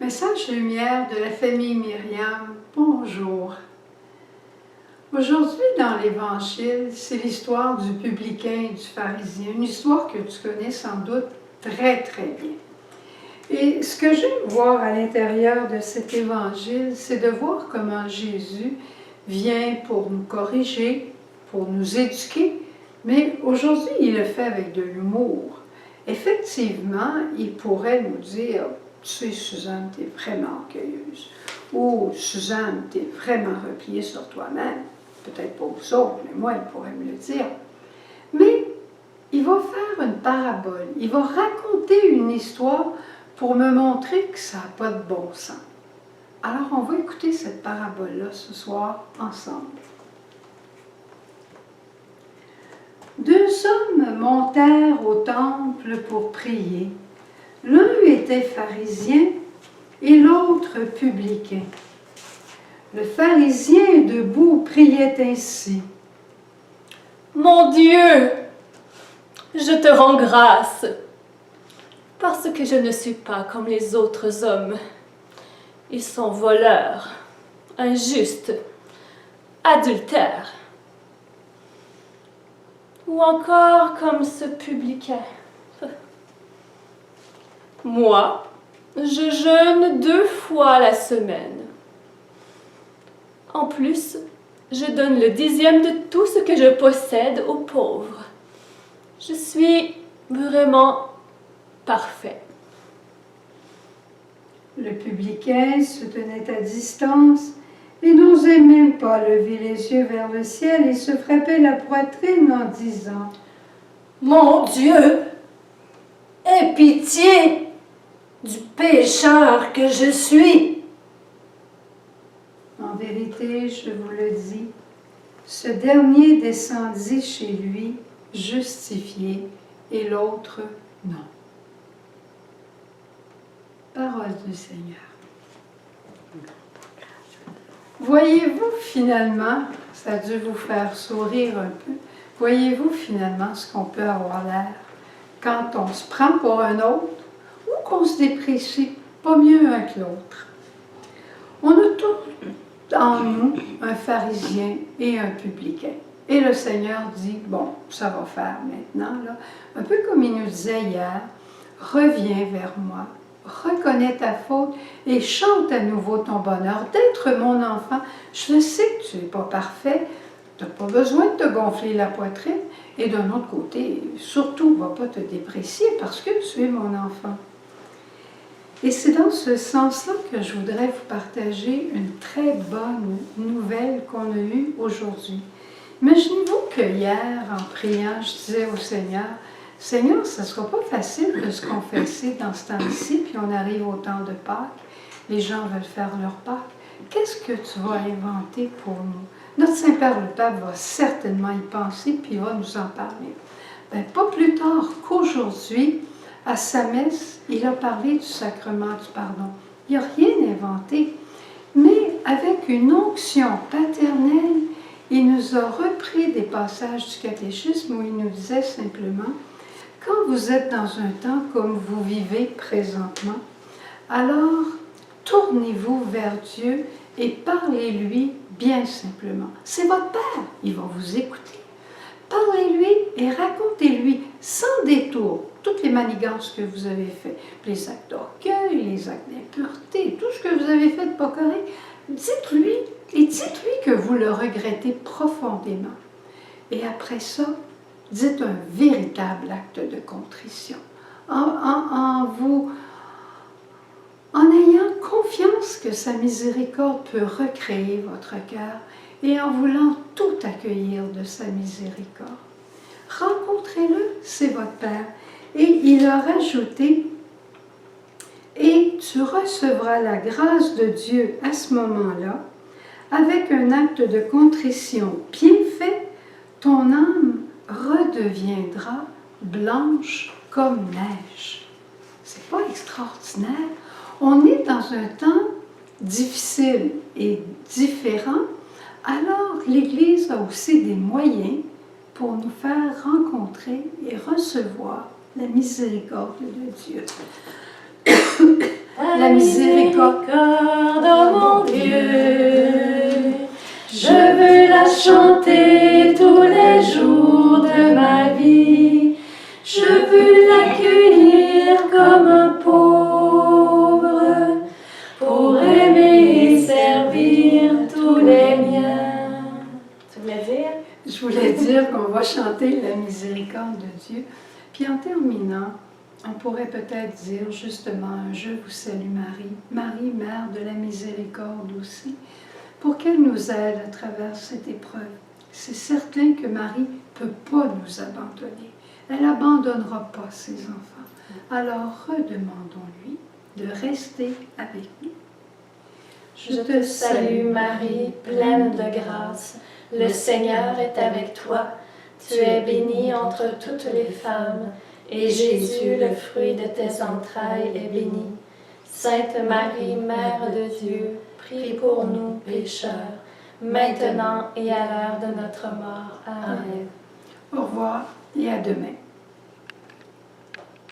Message lumière de la famille Myriam, bonjour. Aujourd'hui dans l'Évangile, c'est l'histoire du publicain et du pharisien, une histoire que tu connais sans doute très bien. Et ce que j'aime voir à l'intérieur de cet Évangile, c'est de voir comment Jésus vient pour nous corriger, pour nous éduquer, mais aujourd'hui il le fait avec de l'humour. Effectivement, il pourrait nous dire: tu sais, Suzanne, tu es vraiment orgueilleuse. Ou Suzanne, tu es vraiment repliée sur toi-même. Peut-être pas vous autres, mais moi, il pourrait me le dire. Mais il va faire une parabole. Il va raconter une histoire pour me montrer que ça n'a pas de bon sens. Alors, on va écouter cette parabole-là ce soir ensemble. Deux hommes montèrent au temple pour prier. L'un était pharisien et l'autre publicain. Le pharisien debout priait ainsi: Mon Dieu, je te rends grâce, parce que je ne suis pas comme les autres hommes. Ils sont voleurs, injustes, adultères, ou encore comme ce publicain. Moi, je jeûne 2 fois la semaine. En plus, je donne le 10e de tout ce que je possède aux pauvres. Je suis vraiment parfait. Le publicain se tenait à distance et n'osait même pas lever les yeux vers le ciel et se frappait la poitrine en disant: Mon Dieu, aie pitié du pécheur que je suis. En vérité, je vous le dis, ce dernier descendit chez lui justifié et l'autre non. Parole du Seigneur. Voyez-vous finalement, ça a dû vous faire sourire un peu, voyez-vous finalement ce qu'on peut avoir l'air quand on se prend pour un autre ou qu'on se déprécie pas mieux un que l'autre. On a tous en nous un pharisien et un publicain. Et le Seigneur dit: bon, ça va faire maintenant, là. Un peu comme il nous disait hier: reviens vers moi, reconnais ta faute et chante à nouveau ton bonheur d'être mon enfant. Je sais que tu n'es pas parfait, tu n'as pas besoin de te gonfler la poitrine. Et d'un autre côté, surtout, ne va pas te déprécier parce que tu es mon enfant. Et c'est dans ce sens-là que je voudrais vous partager une très bonne nouvelle qu'on a eue aujourd'hui. Imaginez-vous que hier, en priant, je disais au Seigneur: Seigneur, ça ne sera pas facile de se confesser dans ce temps-ci, puis on arrive au temps de Pâques, les gens veulent faire leur Pâques. Qu'est-ce que tu vas inventer pour nous? Notre Saint-Père le Pape va certainement y penser, puis il va nous en parler. Bien, pas plus tard qu'aujourd'hui, à sa messe, il a parlé du sacrement du pardon. Il n'a rien inventé, mais avec une onction paternelle, il nous a repris des passages du catéchisme où il nous disait simplement: quand vous êtes dans un temps comme vous vivez présentement, alors tournez-vous vers Dieu et parlez-lui bien simplement. C'est votre Père, il va vous écouter. Parlez-lui et racontez-lui sans détour toutes les manigances que vous avez faites, les actes d'orgueil, les actes d'impureté, tout ce que vous avez fait de pas correct. Dites-lui et dites-lui que vous le regrettez profondément. Et après ça, dites un véritable acte de contrition. En ayant confiance que sa miséricorde peut recréer votre cœur et en voulant tout accueillir de sa miséricorde. Rencontrez-le, c'est votre Père. Et il a rajouté: et tu recevras la grâce de Dieu à ce moment-là, avec un acte de contrition bien fait, ton âme redeviendra blanche comme neige. C'est pas extraordinaire? On est dans un temps difficile et différent, alors l'Église a aussi des moyens pour nous faire rencontrer et recevoir la miséricorde de Dieu. la miséricorde, oh mon Dieu. Je veux la chanter tous les jours de ma vie. Je veux l'accueillir comme un pauvre pour aimer et servir tous les miens. Tu voulais dire? Je voulais dire qu'on va chanter la miséricorde de Dieu. Puis en terminant, on pourrait peut-être dire justement un Je vous salue Marie, Marie, Mère de la miséricorde aussi, pour qu'elle nous aide à travers cette épreuve. C'est certain que Marie ne peut pas nous abandonner. Elle n'abandonnera pas ses enfants. Alors redemandons-lui de rester avec nous. Je te salue Marie, pleine de grâce. Le Seigneur est avec toi. Tu es bénie entre toutes les femmes, et Jésus, le fruit de tes entrailles, est béni. Sainte Marie, Mère de Dieu, prie pour nous pécheurs, maintenant et à l'heure de notre mort. Amen. Au revoir et à demain.